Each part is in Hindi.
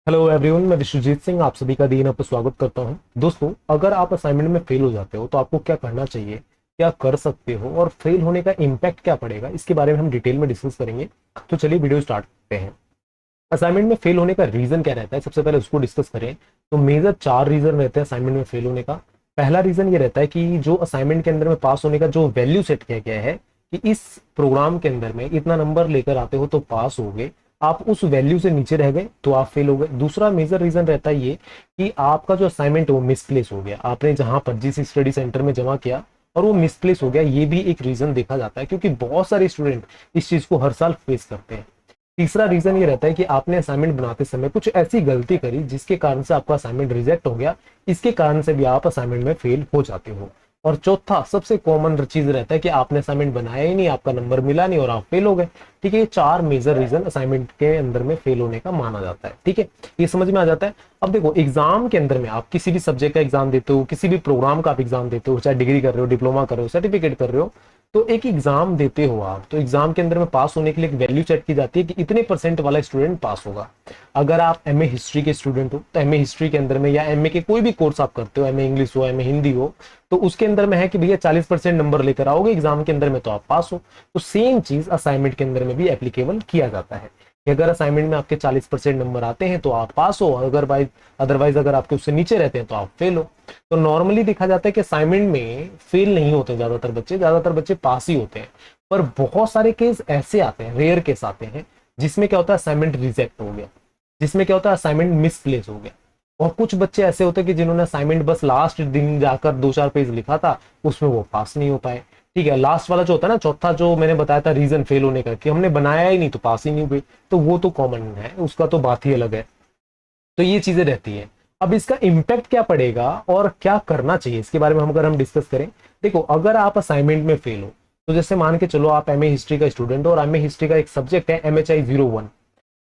हेलो एवरीवन, मैं विश्वजीत सिंह आप सभी का दिन पर स्वागत करता हूं। दोस्तों, अगर आप असाइनमेंट में फेल हो जाते हो तो आपको क्या करना चाहिए, क्या कर सकते हो और फेल होने का इम्पैक्ट क्या पड़ेगा, इसके बारे में हम डिटेल में डिस्कस करेंगे। तो चलिए वीडियो स्टार्ट करते हैं। असाइनमेंट में फेल होने का रीजन क्या रहता है, सबसे पहले उसको डिस्कस करें। तो मेजर 4 रीजन रहते हैं असाइनमेंट में फेल होने का। पहला रीजन ये रहता है कि जो असाइनमेंट के अंदर में पास होने का जो वैल्यू सेट किया गया है कि इस प्रोग्राम के अंदर में इतना नंबर लेकर आते हो तो पास हो गए, आप उस वैल्यू से नीचे रह गए तो आप फेल हो गए। दूसरा मेजर रीजन रहता है ये कि आपका जो असाइनमेंट है वो मिसप्लेस हो गया, आपने जहां पर जिस स्टडी सेंटर में जमा किया और वो मिसप्लेस हो गया, ये भी एक रीजन देखा जाता है क्योंकि बहुत सारे स्टूडेंट इस चीज को हर साल फेस करते हैं। तीसरा रीजन ये रहता है कि आपने असाइनमेंट बनाते समय कुछ ऐसी गलती करी जिसके कारण से आपका असाइनमेंट रिजेक्ट हो गया, इसके कारण से भी आप असाइनमेंट में फेल हो जाते हो। और चौथा सबसे कॉमन चीज रहता है कि आपने असाइनमेंट बनाया ही नहीं, आपका नंबर मिला नहीं और आप फेल हो गए। ठीक है, ये 4 मेजर रीजन असाइनमेंट के अंदर में फेल होने का माना जाता है। ठीक है, ये समझ में आ जाता है। अब देखो, एग्जाम के अंदर में आप किसी भी सब्जेक्ट का एग्जाम देते हो, किसी भी प्रोग्राम का आप एग्जाम देते हो, चाहे डिग्री कर रहे हो, डिप्लोमा कर रहे हो, सर्टिफिकेट कर रहे हो, तो एक एग्जाम देते हो आप, तो एग्जाम के अंदर में पास होने के लिए एक वैल्यू सेट की जाती है कि इतने परसेंट वाला स्टूडेंट पास होगा। अगर आप एमए हिस्ट्री के स्टूडेंट हो तो एमए हिस्ट्री के अंदर में, या एमए के कोई भी कोर्स आप करते हो, एमए इंग्लिश हो, एमए हिंदी हो, तो उसके अंदर में है कि भैया 40% नंबर लेकर आओगे एग्जाम के अंदर में तो आप पास हो। तो सेम चीज असाइनमेंट के अंदर में भी एप्लीकेबल किया जाता है कि अगर असाइनमेंट में आपके 40% नंबर आते हैं तो आप पास हो, अगर अदरवाइज अगर आपके उससे नीचे रहते हैं तो आप फेल हो। तो नॉर्मली देखा जाता है कि असाइनमेंट में फेल नहीं होते ज्यादातर बच्चे पास ही होते हैं। पर बहुत सारे केस ऐसे आते हैं, रेयर केस आते हैं, जिसमें क्या होता है असाइनमेंट रिजेक्ट हो गया, जिसमें क्या होता है असाइनमेंट मिसप्लेस हो गया। और कुछ बच्चे ऐसे होते हैं कि जिन्होंने असाइनमेंट बस लास्ट दिन जाकर 2-4 पेज लिखा था, उसमें वो पास नहीं हो पाए। ठीक है, लास्ट वाला जो होता है ना, चौथा जो मैंने बताया था रीजन फेल होने का कि हमने बनाया ही नहीं तो पास ही नहीं हुए, तो वो तो कॉमन है, उसका तो बात ही अलग है। तो ये चीजें रहती है। अब इसका इम्पैक्ट क्या पड़ेगा और क्या करना चाहिए, इसके बारे में हम अगर हम डिस्कस करें। देखो, अगर आप असाइनमेंट में फेल हो, तो जैसे मान के चलो आप एमए हिस्ट्री का स्टूडेंट हो और एमए हिस्ट्री का एक सब्जेक्ट है MHI 01।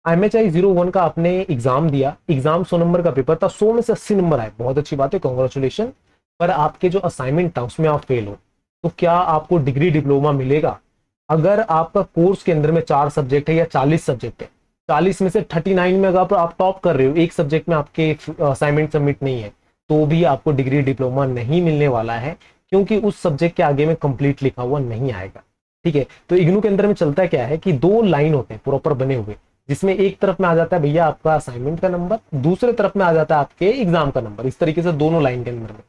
MHI 01 का आपने एग्जाम दिया, एग्जाम 100 नंबर का पेपर था, 100 में से 80 नंबर आए, बहुत अच्छी बात है, कॉन्ग्रेचुलेशन। पर आपके जो असाइनमेंट था उसमें आप फेल हो, तो क्या आपको डिग्री डिप्लोमा मिलेगा? अगर आपका कोर्स के अंदर में 4 सब्जेक्ट है या 40 सब्जेक्ट है, 40 में से 39 में अगर आप टॉप कर रहे हो, एक सब्जेक्ट में आपके असाइनमेंट सबमिट नहीं है, तो भी आपको डिग्री डिप्लोमा नहीं मिलने वाला है, क्योंकि उस सब्जेक्ट के आगे में कंप्लीट लिखा हुआ नहीं आएगा। ठीक है, तो इग्नू के अंदर में चलता क्या है कि 2 लाइन होते हैं प्रॉपर बने हुए, जिसमें एक तरफ में आ जाता है भैया आपका असाइनमेंट का नंबर, दूसरे तरफ में आ जाता है आपके एग्जाम का नंबर, इस तरीके से दोनों लाइन के अंदर में।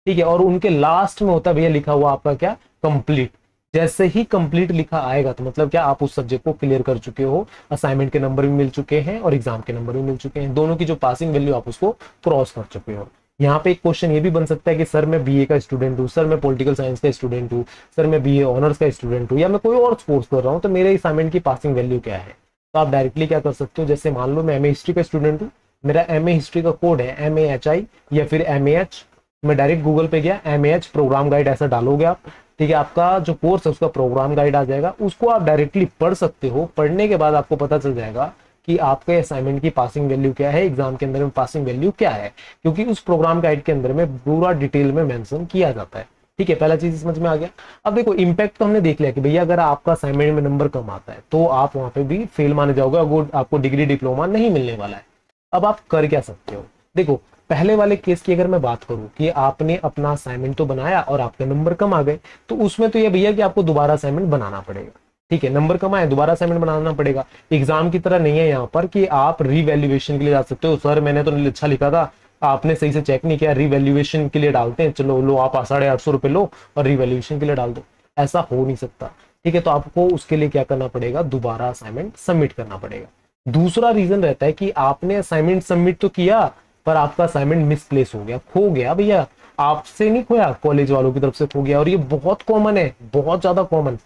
ठीक है, और उनके लास्ट में होता है भैया लिखा हुआ आपका क्या, कंप्लीट। जैसे ही कंप्लीट लिखा आएगा तो मतलब क्या, आप उस सब्जेक्ट को क्लियर कर चुके हो, असाइनमेंट के नंबर भी मिल चुके हैं और एग्जाम के नंबर भी मिल चुके हैं, दोनों की जो पासिंग वैल्यू आप उसको क्रॉस कर चुके हो। यहाँ पे एक क्वेश्चन ये भी बन सकता है कि सर मैं बीए का स्टूडेंट हूँ, सर मैं पॉलिटिकल साइंस का स्टूडेंट हूँ, सर मैं बीए ऑनर्स का स्टूडेंट हूँ, या मैं कोई और कोर्स कर रहा हूँ, तो मेरे असाइनमेंट की पासिंग वैल्यू क्या है। तो आप डायरेक्टली क्या कर सकते हो, जैसे मान लो मैं एमए हिस्ट्री का स्टूडेंट हूँ, मेरा एमए हिस्ट्री का कोड है MAHI या फिर MAH। मैं डायरेक्ट गूगल पे गया, MAH प्रोग्राम गाइड ऐसा डालोगे आप, ठीक है, आपका जो कोर्स है उसका प्रोग्राम गाइड आ जाएगा, उसको आप डायरेक्टली पढ़ सकते हो। पढ़ने के बाद आपको पता चल जाएगा कि आपके असाइनमेंट की पासिंग वैल्यू क्या है, एग्जाम के अंदर में पासिंग वैल्यू क्या है, क्योंकि उस प्रोग्राम गाइड के अंदर में पूरा डिटेल में मेंशन किया जाता है। ठीक है, पहला चीज समझ में आ गया। अब देखो, इंपैक्ट तो हमने देख लिया कि भैया अगर आपका असाइनमेंट में नंबर कम आता है तो आप वहां पे भी फेल माने जाओगे, अगर आपको डिग्री डिप्लोमा नहीं मिलने वाला है। अब आप कर क्या सकते हो, देखो, पहले वाले केस की अगर मैं बात करूं कि आपने अपना असाइनमेंट तो बनाया और आपके नंबर कम आ गए, तो उसमें तो ये भैया कि आपको दोबारा असाइनमेंट बनाना पड़ेगा। ठीक है, नंबर कम आए, दोबारा असाइनमेंट बनाना पड़ेगा। एग्जाम की तरह नहीं है यहाँ पर कि आप रीवैल्यूएशन के लिए जा सकते हो, सर मैंने तो अच्छा लिखा था, आपने सही से चेक नहीं किया, रीवैल्यूएशन के लिए डालते हैं, चलो लो आप 850 रुपए लो और रीवैल्यूएशन के लिए डाल दो। ऐसा हो नहीं सकता। ठीक है, तो आपको उसके लिए क्या करना पड़ेगा, दोबारा असाइनमेंट सबमिट करना पड़ेगा। दूसरा रीजन रहता है कि आपने असाइनमेंट सबमिट तो किया, पर आपका असाइनमेंट मिसप्लेस हो गया, खो गया भैया, आपसे नहीं खोया, कॉलेज वालों की तरफ से खो गया, और ये बहुत कॉमन है, बहुत ज्यादा कॉमन।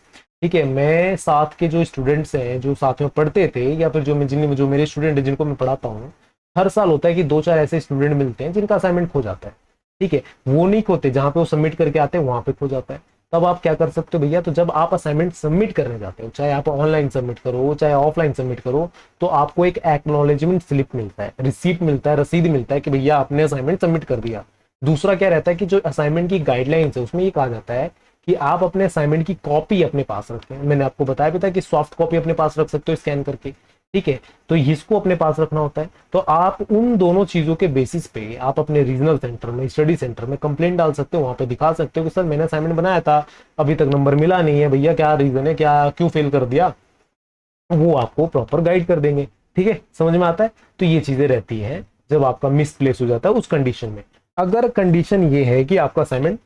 ठीक है, मैं साथ के जो स्टूडेंट्स हैं, जो साथ में पढ़ते थे, या फिर जो मेरे स्टूडेंट है जिनको मैं पढ़ाता हूँ, हर साल होता है कि 2-4 ऐसे स्टूडेंट मिलते हैं जिनका असाइनमेंट खो जाता है। ठीक है, वो नहीं खोते, जहां पे वो सबमिट करके आते हैं वहां पे खो जाता है। तब आप क्या कर सकते हो भैया, तो जब आप असाइनमेंट सबमिट करने जाते हो, चाहे आप ऑनलाइन सबमिट करो चाहे ऑफलाइन सबमिट करो, तो आपको एक एक्नॉलेजमेंट स्लिप मिलता है, रिसीप्ट मिलता है, रसीद मिलता है कि भैया आपने असाइनमेंट सबमिट कर दिया। दूसरा क्या रहता है कि जो असाइनमेंट की गाइडलाइंस है उसमें ये कहा जाता है कि आप अपने असाइनमेंट की कॉपी अपने पास रखें। मैंने आपको बताया भी था कि सॉफ्ट कॉपी अपने पास रख सकते हो स्कैन करके, ठीक है, तो इसको अपने पास रखना होता है। तो आप उन दोनों चीजों के बेसिस पे आप अपने रीजनल सेंटर में, स्टडी सेंटर में कंप्लेंट डाल सकते हो, वहां पे दिखा सकते हो कि सर मैंने असाइनमेंट बनाया था, अभी तक नंबर मिला नहीं है, भैया क्या रीजन है, क्या क्यों फेल कर दिया, वो आपको प्रॉपर गाइड कर देंगे। ठीक है, समझ में आता है। तो ये चीजें रहती है जब आपका मिसप्लेस हो जाता है उस कंडीशन में। अगर कंडीशन ये है कि आपका असाइनमेंट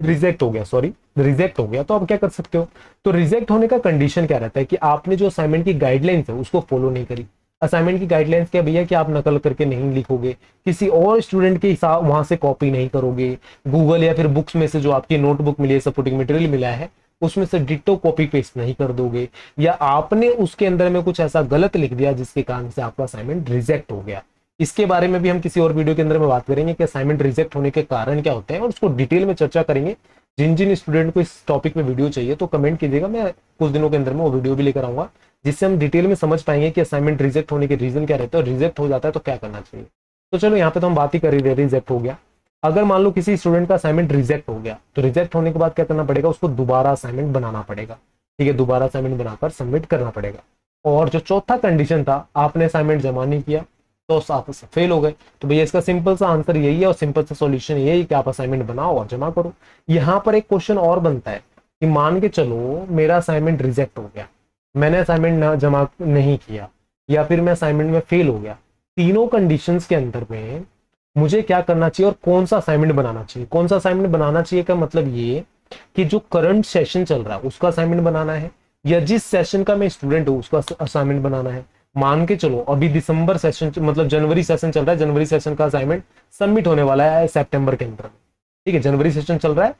रिजेक्ट हो गया, सॉरी रिजेक्ट हो गया, तो आप क्या कर सकते हो। तो रिजेक्ट होने का कंडीशन क्या रहता है कि आपने जो असाइनमेंट की गाइडलाइंस है उसको फॉलो नहीं करी। असाइनमेंट की गाइडलाइंस क्या भैया कि आप नकल करके नहीं लिखोगे, किसी और स्टूडेंट के हिसाब वहां से कॉपी नहीं करोगे, गूगल या फिर बुक्स में से जो आपकी नोटबुक मिली है, सपोर्टिंग मटेरियल मिला है, उसमें से डिट्टो कॉपी पेस्ट नहीं कर दोगे, या आपने उसके अंदर में कुछ ऐसा गलत लिख दिया जिसके कारण से आपका असाइनमेंट रिजेक्ट हो गया। इसके बारे में भी हम किसी और वीडियो के अंदर में बात करेंगे कि असाइनमेंट रिजेक्ट होने के कारण क्या होते हैं, और उसको डिटेल में चर्चा करेंगे। जिन जिन स्टूडेंट को इस टॉपिक में वीडियो चाहिए तो कमेंट कीजिएगा, मैं कुछ दिनों के अंदर में वो वीडियो भी लेकर आऊंगा, जिससे हम डिटेल में समझ पाएंगे कि असाइनमेंट रिजेक्ट होने के रीजन क्या रहते हैं, और रिजेक्ट हो जाता है तो क्या करना चाहिए। तो चलो यहाँ पे तो हम बात ही कर ही रहे, रिजेक्ट हो गया। अगर मान लो किसी स्टूडेंट का असाइनमेंट रिजेक्ट हो गया, तो रिजेक्ट होने के बाद क्या करना पड़ेगा, उसको दोबारा असाइनमेंट बनाना पड़ेगा। ठीक है, दोबारा असाइनमेंट बनाकर सबमिट करना पड़ेगा। और जो चौथा कंडीशन था, आपने असाइनमेंट जमा नहीं किया तो आप फेल हो गए। तो भैया इसका सिंपल सा आंसर यही है और सिंपल सा सॉल्यूशन यही है कि आप असाइनमेंट बनाओ और जमा करो। यहां पर एक क्वेश्चन और बनता है कि मान के चलो मेरा असाइनमेंट रिजेक्ट हो गया, मैंने असाइनमेंट जमा नहीं किया, या फिर मैं असाइनमेंट में फेल हो गया। तीनों कंडीशंस के अंदर में मुझे क्या करना चाहिए और कौन सा असाइनमेंट बनाना चाहिए। कौन सा असाइनमेंट बनाना चाहिए का मतलब ये कि जो करंट सेशन चल रहा है उसका असाइनमेंट बनाना है, या जिस सेशन का मैं स्टूडेंट हूं उसका असाइनमेंट बनाना है। मान के चलो अभी दिसंबर सेशन मतलब जनवरी सेशन चल रहा है, जनवरी सेशन का असाइनमेंट सबमिट होने वाला है सितंबर के अंदर। ठीक है, जनवरी सेशन चल रहा है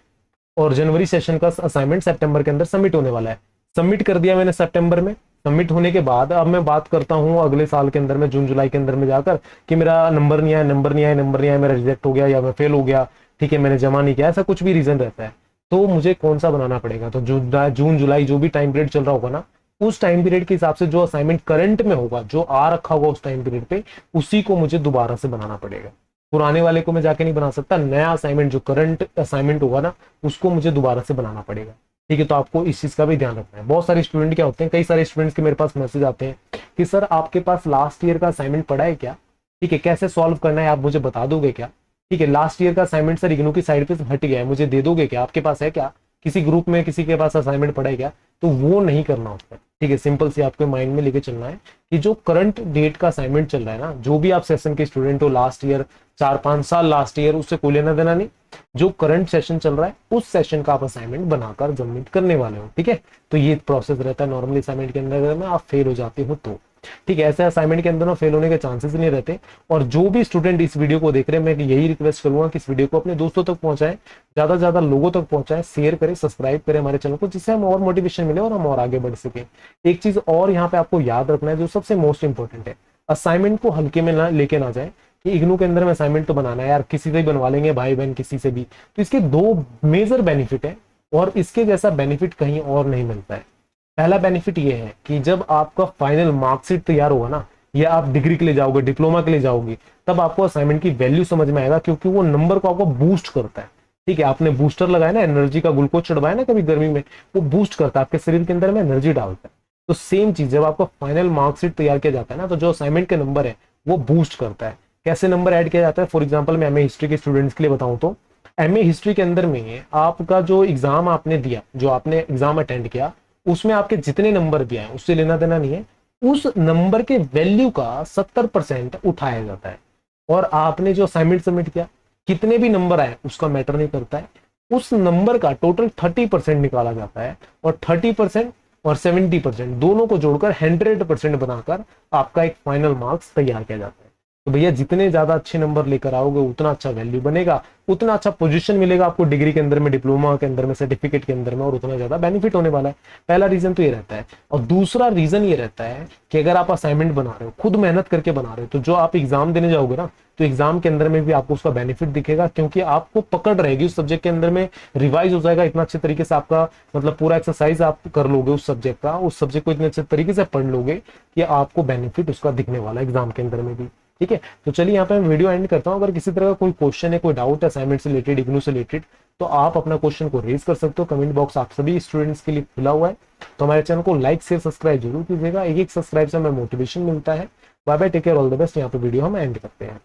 और जनवरी सेशन का असाइनमेंट सितंबर के अंदर सबमिट होने वाला है। सबमिट कर दिया मैंने सितंबर में। सबमिट होने के बाद अब मैं बात करता हूँ अगले साल के अंदर में, जून जुलाई के अंदर में जाकर कि मेरा नंबर नहीं आया, नंबर नहीं आया, नंबर नहीं आया, मेरा रिजेक्ट हो गया या मैं फेल हो गया। ठीक है, मैंने जमा नहीं किया, ऐसा कुछ भी रीजन रहता है। तो मुझे कौन सा बनाना पड़ेगा, तो जून जुलाई जो भी टाइम पीरियड चल रहा होगा ना, उस टाइम पीरियड के हिसाब से जो असाइनमेंट करंट में होगा, जो आ रखा होगा उस टाइम पीरियड पे, उसी को मुझे दोबारा से बनाना पड़ेगा। पुराने वाले को मैं जाके नहीं बना सकता, नया असाइनमेंट जो करंट असाइनमेंट होगा ना उसको मुझे दोबारा से बनाना पड़ेगा। ठीक है, तो आपको इस चीज का भी ध्यान रखना है। बहुत सारे स्टूडेंट क्या होते हैं, कई सारे स्टूडेंट्स के मेरे पास मैसेज आते हैं कि सर आपके पास लास्ट ईयर का असाइनमेंट पड़ा है क्या, ठीक है कैसे सॉल्व करना है आप मुझे बता दोगे क्या। ठीक है, लास्ट ईयर का असाइनमेंट सर इग्नू की साइड पे हट गया है, मुझे दे दोगे क्या, आपके पास है क्या, किसी ग्रुप में किसी के पास असाइनमेंट पड़ा है क्या। तो वो नहीं करना होता है। ठीक है, सिंपल सी आपके माइंड में लेके चलना है कि जो करंट डेट का असाइनमेंट चल रहा है ना, जो भी आप सेशन के स्टूडेंट हो, लास्ट ईयर 4-5 साल लास्ट ईयर, उससे कोई लेना देना नहीं। जो करंट सेशन चल रहा है उस सेशन का आप असाइनमेंट बनाकर सबमिट करने वाले हो। ठीक है, तो ये प्रोसेस रहता है नॉर्मली असाइनमेंट के अंदर में आप फेल हो जाते हो तो। ठीक है, ऐसे असाइनमेंट के अंदर ना फेल होने के चांसेस नहीं रहते। और जो भी स्टूडेंट इस वीडियो को देख रहे हैं, मैं यही रिक्वेस्ट करूंगा कि इस वीडियो को अपने दोस्तों तक पहुंचाएं, ज्यादा से ज्यादा लोगों तक पहुंचाएं, शेयर करें, सब्सक्राइब करें हमारे चैनल को, जिससे हम और मोटिवेशन मिले और हम और आगे बढ़ सके। एक चीज और यहाँ पे आपको याद रखना है जो सबसे मोस्ट इंपॉर्टेंट है, असाइनमेंट को हल्के में ना लेके ना जाए कि इग्नू के अंदर में असाइनमेंट तो बनाना है यार, किसी से भी बनवा लेंगे, भाई बहन किसी से भी। तो इसके दो मेजर बेनिफिट है और इसके जैसा बेनिफिट कहीं और नहीं मिलता है। पहला बेनिफिट ये है कि जब आपका फाइनल मार्कशीट तैयार होगा ना, या आप डिग्री के लिए जाओगे, डिप्लोमा के लिए जाओगे, तब आपको असाइनमेंट की वैल्यू समझ में आएगा, क्योंकि वो नंबर को आपको बूस्ट करता है। ठीक है, आपने बूस्टर लगाया ना, एनर्जी का ग्लूकोज चढ़वाया ना कभी गर्मी में, वो बूस्ट करता है, आपके शरीर के अंदर में एनर्जी डालता है। तो सेम चीज जब आपका फाइनल मार्कशीट तैयार किया जाता है ना, तो जो असाइनमेंट के नंबर है वो बूस्ट करता है। कैसे नंबर ऐड किया जाता है, फॉर एग्जाम्पल मैं एमए हिस्ट्री के स्टूडेंट्स के लिए बताऊं तो, एमए हिस्ट्री के अंदर में आपका जो एग्जाम आपने दिया, जो आपने एग्जाम अटेंड किया, उसमें आपके जितने नंबर भी आए उससे लेना देना नहीं है, उस नंबर के वैल्यू का 70% उठाया जाता है। और आपने जो असाइनमेंट सबमिट किया, कितने भी नंबर आए उसका मैटर नहीं करता है, उस नंबर का टोटल 30% निकाला जाता है, और 30% और 70% दोनों को जोड़कर 100% बनाकर आपका एक फाइनल मार्क्स तैयार किया जाता है। तो भैया जितने ज्यादा अच्छे नंबर लेकर आओगे उतना अच्छा वैल्यू बनेगा, उतना अच्छा पोजीशन मिलेगा आपको डिग्री के अंदर में, डिप्लोमा के अंदर में, सर्टिफिकेट के अंदर में, और उतना ज्यादा बेनिफिट होने वाला है। पहला रीजन तो ये रहता है। और दूसरा रीजन ये रहता है कि अगर आप असाइनमेंट बना रहे हो, खुद मेहनत करके बना रहे हो, तो जो आप एग्जाम देने जाओगे ना, तो एग्जाम के अंदर में भी आपको उसका बेनिफिट दिखेगा, क्योंकि आपको पकड़ रहेगी उस सब्जेक्ट के अंदर में, रिवाइज हो जाएगा इतना अच्छे तरीके से, आपका मतलब पूरा एक्सरसाइज आप कर लोगे उस सब्जेक्ट का, उस सब्जेक्ट को इतने अच्छे तरीके से पढ़ लोगे कि आपको बेनिफिट उसका दिखने वाला है एग्जाम के अंदर में भी। ठीक है, तो चलिए यहाँ पे मैं वीडियो एंड करता हूँ। अगर किसी तरह का कोई क्वेश्चन है, कोई डाउट है असाइनमेंट से रिलेटेड, इग्नू से रिलेटेड, तो आप अपना क्वेश्चन को रेज कर सकते हो। कमेंट बॉक्स आप सभी स्टूडेंट्स के लिए खुला हुआ है। तो हमारे चैनल को लाइक शेयर सब्सक्राइब जरूर कीजिएगा। एक एक सब्सक्राइब से हमें मोटिवेशन मिलता है। Bye bye, take care, all the best. यहाँ पे वीडियो हम एंड करते हैं।